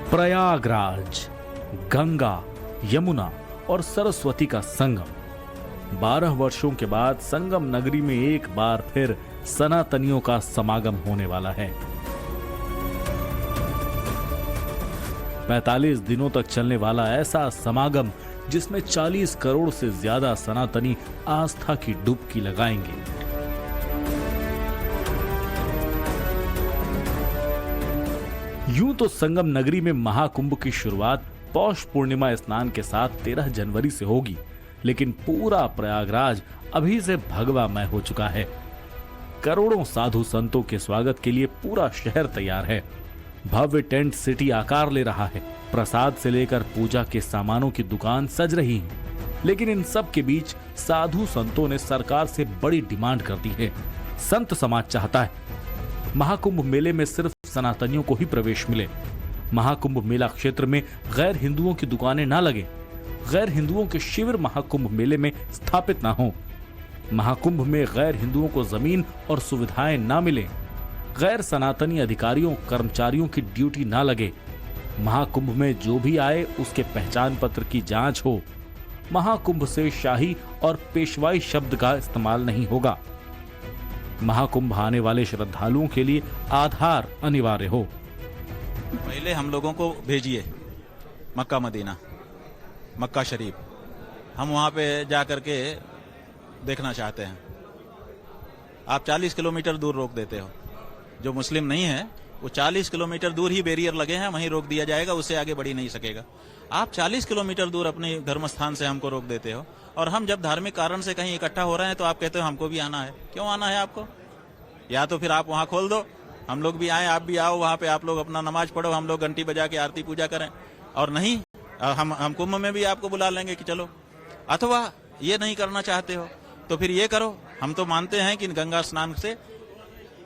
प्रयागराज, गंगा, यमुना और सरस्वती का संगम। 12 वर्षों के बाद संगम नगरी में एक बार फिर सनातनियों का समागम होने वाला है। 45 दिनों तक चलने वाला ऐसा समागम जिसमें 40 करोड़ से ज्यादा सनातनी आस्था की डुबकी लगाएंगे। यूं तो संगम नगरी में महाकुंभ की शुरुआत पौष पूर्णिमा स्नान के साथ 13 जनवरी से होगी, लेकिन पूरा प्रयागराज अभी से भगवामय हो चुका है। करोड़ों साधु संतों के स्वागत के लिए पूरा शहर तैयार है। भव्य टेंट सिटी आकार ले रहा है। प्रसाद से लेकर पूजा के सामानों की दुकान सज रही है। लेकिन इन सब के बीच साधु संतों ने सरकार से बड़ी डिमांड कर दी है। संत समाज चाहता है महाकुंभ मेले में सिर्फ सनातनियों को ही प्रवेश मिले। महाकुंभ मेला क्षेत्र में गैर हिंदुओं की दुकानें ना लगे। गैर हिंदुओं के शिविर महाकुंभ मेले में स्थापित ना हो। महाकुंभ में गैर हिंदुओं को जमीन और सुविधाएं ना मिले। गैर सनातनी अधिकारियों कर्मचारियों की ड्यूटी ना लगे। महाकुंभ में जो भी आए उसके पहचान पत्र की जांच हो। महाकुंभ से शाही और पेशवाई शब्द का इस्तेमाल नहीं होगा। महाकुंभ आने वाले श्रद्धालुओं के लिए आधार अनिवार्य हो। पहले हम लोगों को भेजिए मक्का मदीना, मक्का शरीफ, हम वहां पे जा करके देखना चाहते हैं। आप 40 किलोमीटर दूर रोक देते हो। जो मुस्लिम नहीं है वो 40 किलोमीटर दूर ही बैरियर लगे हैं, वहीं रोक दिया जाएगा, उससे आगे बढ़ ही नहीं सकेगा। आप 40 किलोमीटर दूर अपने धर्म स्थान से हमको रोक देते हो, और हम जब धार्मिक कारण से कहीं इकट्ठा हो रहे हैं तो आप कहते हो हमको भी आना है। क्यों आना है आपको? या तो फिर आप वहां खोल दो, हम लोग भी आए, आप भी आओ, वहां पे आप लोग अपना नमाज पढ़ो, हम लोग घंटी बजा के आरती पूजा करें। और नहीं, हम कुंभ में भी आपको बुला लेंगे कि चलो। अथवा ये नहीं करना चाहते हो तो फिर ये करो, हम तो मानते हैं कि गंगा स्नान से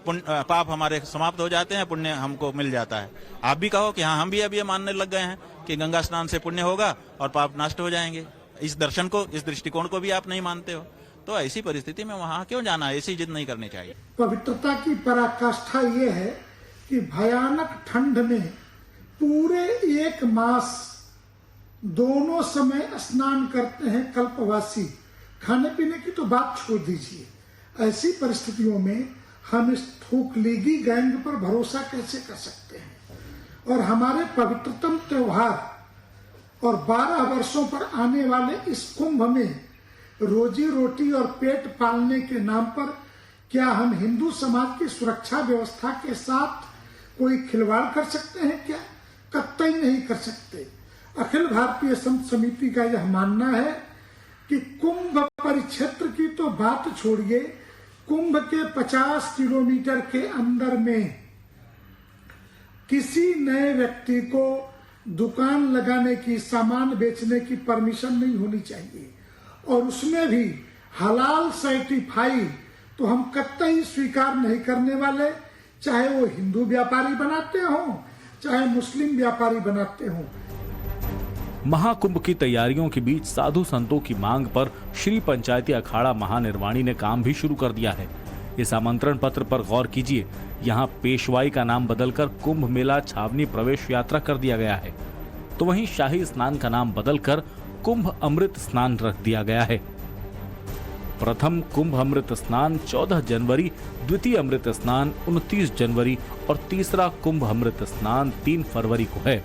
पाप हमारे समाप्त हो जाते हैं, पुण्य हमको मिल जाता है। आप भी कहो कि हाँ, हम भी अब ये मानने लग गए हैं कि गंगा स्नान से पुण्य होगा और पाप नष्ट हो जाएंगे। इस दर्शन को, इस दृष्टिकोण को भी आप नहीं मानते हो, तो ऐसी परिस्थिति में वहां क्यों जाना है? ऐसी जिद नहीं करनी चाहिए। पवित्रता की पराकाष्ठा ये है कि भयानक ठंड में पूरे 1 मास दोनों समय स्नान करते हैं कल्पवासी। खाने पीने की तो बात छोड़ दीजिए। ऐसी परिस्थितियों में हम इस थूकलीगी गैंग पर भरोसा कैसे कर सकते हैं? और हमारे पवित्रतम त्योहार और 12 वर्षों पर आने वाले इस कुंभ में रोजी रोटी और पेट पालने के नाम पर क्या हम हिंदू समाज की सुरक्षा व्यवस्था के साथ कोई खिलवाड़ कर सकते हैं? क्या? कतई नहीं कर सकते। अखिल भारतीय संत समिति का यह मानना है कि कुंभ परिक्षेत्र की तो बात छोड़िए, कुंभ के 50 किलोमीटर के अंदर में किसी नए व्यक्ति को दुकान लगाने की, सामान बेचने की परमिशन नहीं होनी चाहिए। और उसमें भी हलाल सर्टिफाइड तो हम कतई स्वीकार नहीं करने वाले, चाहे वो हिंदू व्यापारी बनाते हों, चाहे मुस्लिम व्यापारी बनाते हों। महाकुंभ की तैयारियों के बीच साधु संतों की मांग पर श्री पंचायती अखाड़ा महानिर्वाणी ने काम भी शुरू कर दिया है। इस आमंत्रण पत्र पर गौर कीजिए। यहाँ पेशवाई का नाम बदलकर कुंभ मेला छावनी प्रवेश यात्रा कर दिया गया है, तो वहीं शाही स्नान का नाम बदलकर कुंभ अमृत स्नान रख दिया गया है। प्रथम कुंभ अमृत स्नान 14 जनवरी, द्वितीय अमृत स्नान 29 जनवरी और तीसरा कुंभ अमृत स्नान 3 फरवरी को है।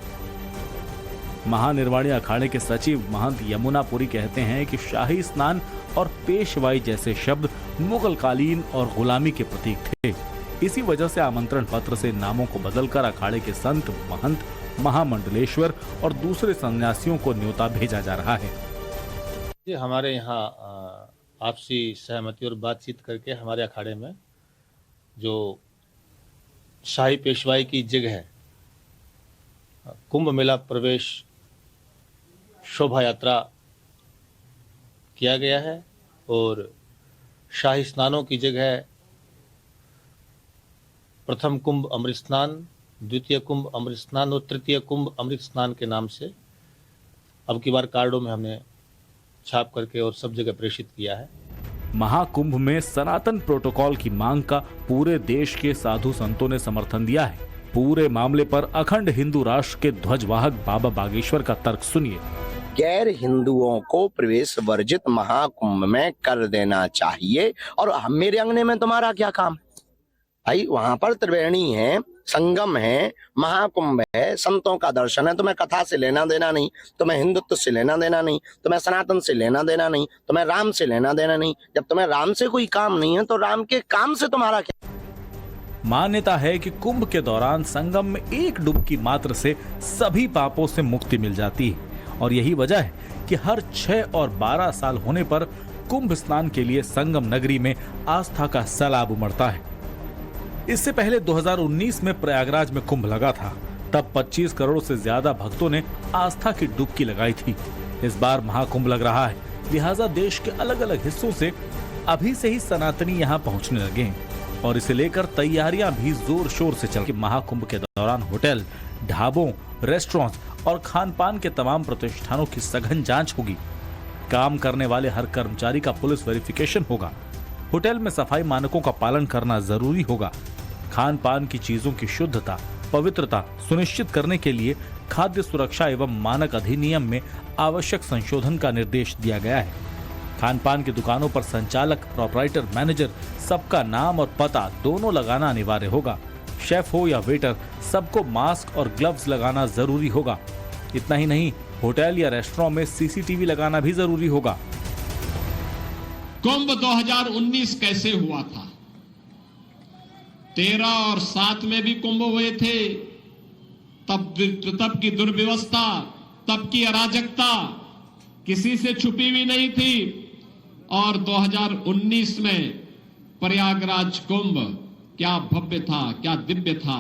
महानिर्वाणी अखाड़े के सचिव महंत यमुनापुरी कहते हैं कि शाही स्नान और पेशवाई जैसे शब्द मुगल कालीन और गुलामी के प्रतीक थे। इसी वजह से आमंत्रण पत्र से नामों को बदलकर अखाड़े के संत, महंत, महामंडलेश्वर और दूसरे सन्यासियों को न्योता भेजा जा रहा है। हमारे यहाँ आपसी सहमति और बातचीत करके हमारे अखाड़े में जो शाही पेशवाई की जगह है, कुंभ मेला प्रवेश शोभा यात्रा किया गया है और शाही स्नानों की जगह प्रथम कुंभ अमृत स्नान, द्वितीय कुंभ अमृत स्नान और तृतीय कुंभ अमृत स्नान के नाम से अब की बार कार्डों में हमने छाप करके और सब जगह प्रेषित किया है। महाकुंभ में सनातन प्रोटोकॉल की मांग का पूरे देश के साधु संतों ने समर्थन दिया है। पूरे मामले पर अखंड हिंदू राष्ट्र के ध्वजवाहक बाबा बागेश्वर का तर्क सुनिए। गैर हिंदुओं को प्रवेश वर्जित महाकुंभ में कर देना चाहिए। और मेरे अंगने में तुम्हारा क्या काम भाई? वहां पर त्रिवेणी है, संगम है, महाकुंभ है, संतों का दर्शन है। तुम्हें कथा से लेना देना नहीं, तुम्हें हिंदुत्व से लेना देना नहीं, तुम्हें सनातन से लेना देना नहीं, तुम्हें राम से लेना देना नहीं। जब तुम्हें राम से कोई काम नहीं है तो राम के काम से तुम्हारा क्या? मान्यता है कि कुंभ के दौरान संगम में एक डुबकी मात्र से सभी पापों से मुक्ति मिल जाती है और यही वजह है कि हर 6 और 12 साल होने पर कुंभ स्नान के लिए संगम नगरी में आस्था का सैलाब उमड़ता है। इससे पहले 2019 में प्रयागराज में कुंभ लगा था। तब 25 करोड़ से ज्यादा भक्तों ने आस्था की डुबकी लगाई थी। इस बार महाकुंभ लग रहा है, लिहाजा देश के अलग अलग हिस्सों से अभी से ही सनातनी यहाँ पहुंचने लगे हैं और इसे लेकर तैयारियां भी जोर शोर से चल रही। महाकुंभ के दौरान होटल, ढाबों, रेस्टोरेंट्स और खान पान के तमाम प्रतिष्ठानों की सघन जांच होगी। काम करने वाले हर कर्मचारी का पुलिस वेरिफिकेशन होगा। होटल में सफाई मानकों का पालन करना जरूरी होगा। खान पान की चीजों की शुद्धता, पवित्रता सुनिश्चित करने के लिए खाद्य सुरक्षा एवं मानक अधिनियम में आवश्यक संशोधन का निर्देश दिया गया है। खान पान की दुकानों पर संचालक, प्रोपराइटर, मैनेजर सबका नाम और पता दोनों लगाना अनिवार्य होगा। शेफ हो या वेटर, सबको मास्क और ग्लव्स लगाना जरूरी होगा। इतना ही नहीं, होटल या रेस्टोरेंट में सीसीटीवी लगाना भी जरूरी होगा। कुंभ 2019 कैसे हुआ था? 13 और 7 में भी कुंभ हुए थे। तब की दुर्व्यवस्था, तब की अराजकता किसी से छुपी हुई नहीं थी। और 2019 में प्रयागराज कुंभ क्या भव्य था, क्या दिव्य था।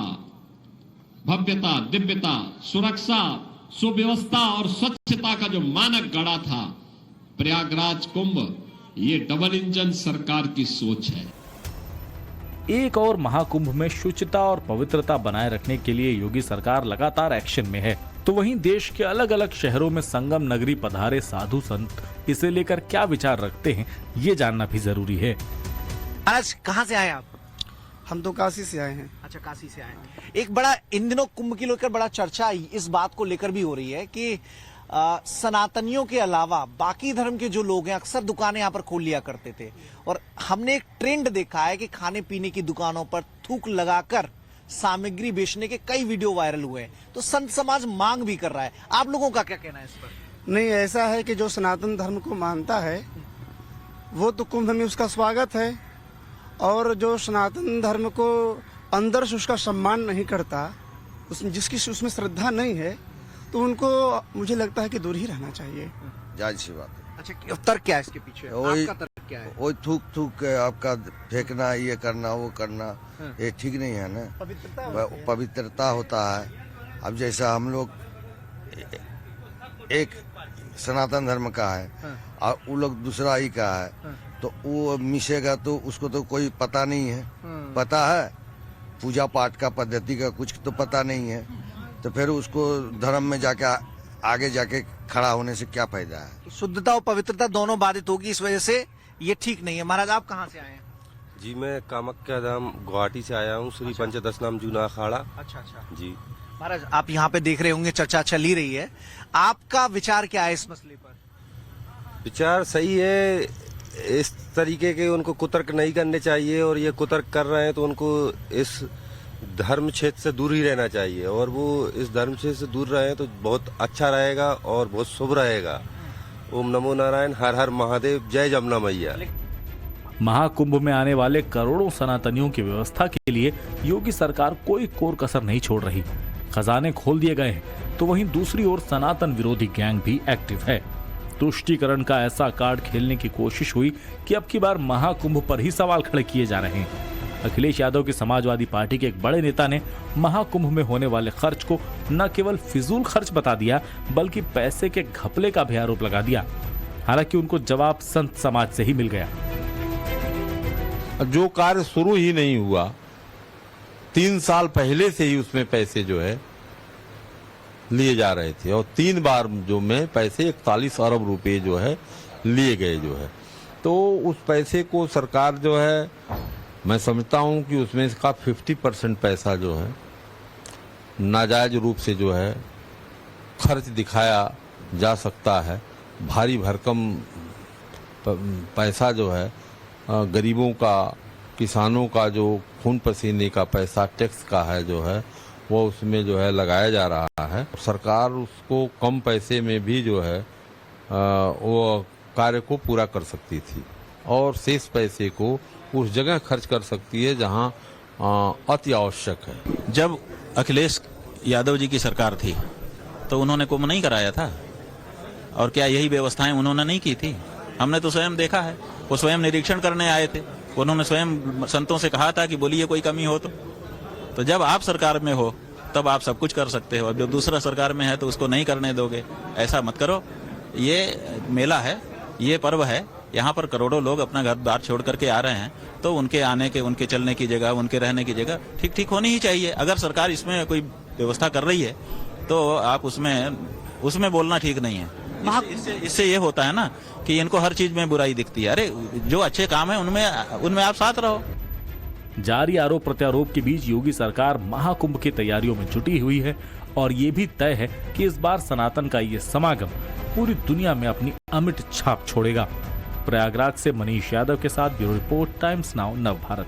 भव्यता, दिव्यता, सुरक्षा, सुव्यवस्था और स्वच्छता का जो मानक गढ़ा था प्रयागराज कुंभ, ये डबल इंजन सरकार की सोच है। एक और महाकुंभ में शुचिता और पवित्रता बनाए रखने के लिए योगी सरकार लगातार एक्शन में है। तो वहीं देश के अलग अलग शहरों में संगम नगरी पधारे साधु संत इसे लेकर क्या विचार रखते हैं, ये जानना भी जरूरी है। आज कहाँ से आए आप? हम तो काशी से आए हैं। अच्छा, काशी से आए हैं। एक बड़ा इन दिनों कुंभ की लेकर बड़ा चर्चा इस बात को लेकर भी हो रही है कि सनातनियों के अलावा बाकी धर्म के जो लोग हैं अक्सर दुकानें यहाँ पर खोल लिया करते थे और हमने एक ट्रेंड देखा है कि खाने पीने की दुकानों पर थूक लगाकर सामग्री बेचने के कई वीडियो वायरल हुए हैं। तो संत समाज मांग भी कर रहा है। आप लोगों का क्या कहना है इस पर? नहीं, ऐसा है कि जो सनातन धर्म को मानता है वो तो कुंभ में उसका स्वागत है, और जो सनातन धर्म को अंदर से उसका सम्मान नहीं करता, जिसकी उसमें श्रद्धा नहीं है, तो उनको मुझे लगता है कि दूर ही रहना चाहिए। जायज सी बात है। अच्छा, तर्क क्या है इसके पीछे? आपका तर्क क्या है? वही थूक थूक के आपका फेंकना, ये करना, वो करना, ये ठीक नहीं है ना। पवित्रता होता है। अब जैसा हम लोग एक सनातन धर्म का है और वो लोग दूसरा ही का है, तो वो मिशेगा तो उसको तो कोई पता नहीं है। पता है पूजा पाठ का, पद्धति का कुछ तो पता नहीं है, तो फिर उसको धर्म में जाके आगे जाके खड़ा होने से क्या फायदा है? शुद्धता और पवित्रता दोनों बाधित होगी, इस वजह से ये ठीक नहीं है। महाराज, आप कहाँ से आए हैं? जी, मैं कामाख्या धाम गुवाहाटी से आया हूँ, श्री पंचदश नाम जूना अखाड़ा। अच्छा जी महाराज, आप यहाँ पे देख रहे होंगे चर्चा चल ही रही है, आपका विचार क्या है इस मसले पर? विचार सही है। इस तरीके के उनको कुतर्क नहीं करने चाहिए, और ये कुतर्क कर रहे हैं तो उनको इस धर्म क्षेत्र से दूर ही रहना चाहिए, और वो इस धर्म क्षेत्र से दूर रहे तो बहुत अच्छा रहेगा और बहुत शुभ रहेगा। ओम नमो नारायण, हर हर महादेव, जय जमुना मैया। महाकुंभ में आने वाले करोड़ों सनातनियों की व्यवस्था के लिए योगी सरकार कोई कोर कसर नहीं छोड़ रही। खजाने खोल दिए गए हैं, तो वहीं दूसरी ओर सनातन विरोधी गैंग भी एक्टिव है। तुष्टीकरण का ऐसा कार्ड खेलने की कोशिश हुई कि अब की बार महाकुंभ पर ही सवाल खड़े किए जा रहे हैं। अखिलेश यादव की समाजवादी पार्टी के एक बड़े नेता ने महाकुंभ में होने वाले खर्च को न केवल फिजूल खर्च बता दिया, बल्कि पैसे के घपले का भी आरोप लगा दिया। हालांकि उनको जवाब संत समाज से ही मिल गया। जो कार्य शुरू ही नहीं हुआ, 3 साल पहले से ही उसमें पैसे जो है लिए जा रहे थे, और 3 बार जो में पैसे 41 अरब रुपए जो है लिए गए जो है। तो उस पैसे को सरकार जो है, मैं समझता हूं कि उसमें इसका 50% पैसा जो है नाजायज रूप से जो है खर्च दिखाया जा सकता है। भारी भरकम पैसा जो है गरीबों का, किसानों का जो खून पसीने का पैसा टैक्स का है जो है वो उसमें जो है लगाया जा रहा है। सरकार उसको कम पैसे में भी जो है वो कार्य को पूरा कर सकती थी और शेष पैसे को उस जगह खर्च कर सकती है जहां अति आवश्यक है। जब अखिलेश यादव जी की सरकार थी तो उन्होंने कुंभ नहीं कराया था, और क्या यही व्यवस्थाएं उन्होंने नहीं की थी? हमने तो स्वयं देखा है, वो स्वयं निरीक्षण करने आए थे, उन्होंने स्वयं संतों से कहा था कि बोलिए कोई कमी हो तो जब आप सरकार में हो तब आप सब कुछ कर सकते हो, और जब दूसरा सरकार में है तो उसको नहीं करने दोगे। ऐसा मत करो। ये मेला है, ये पर्व है, यहाँ पर करोड़ों लोग अपना घर बार छोड़ करके आ रहे हैं, तो उनके आने के, उनके चलने की जगह, उनके रहने की जगह ठीक ठीक होनी ही चाहिए। अगर सरकार इसमें कोई व्यवस्था कर रही है तो आप उसमें बोलना ठीक नहीं है। इससे ये होता है ना कि इनको हर चीज में बुराई दिखती है। अरे जो अच्छे काम है उनमें आप साथ रहो। जारी आरोप प्रत्यारोप के बीच योगी सरकार महाकुंभ की तैयारियों में जुटी हुई है और ये भी तय है कि इस बार सनातन का ये समागम पूरी दुनिया में अपनी अमिट छाप छोड़ेगा। प्रयागराज से मनीष यादव के साथ ब्यूरो रिपोर्ट, टाइम्स नाउ नव भारत।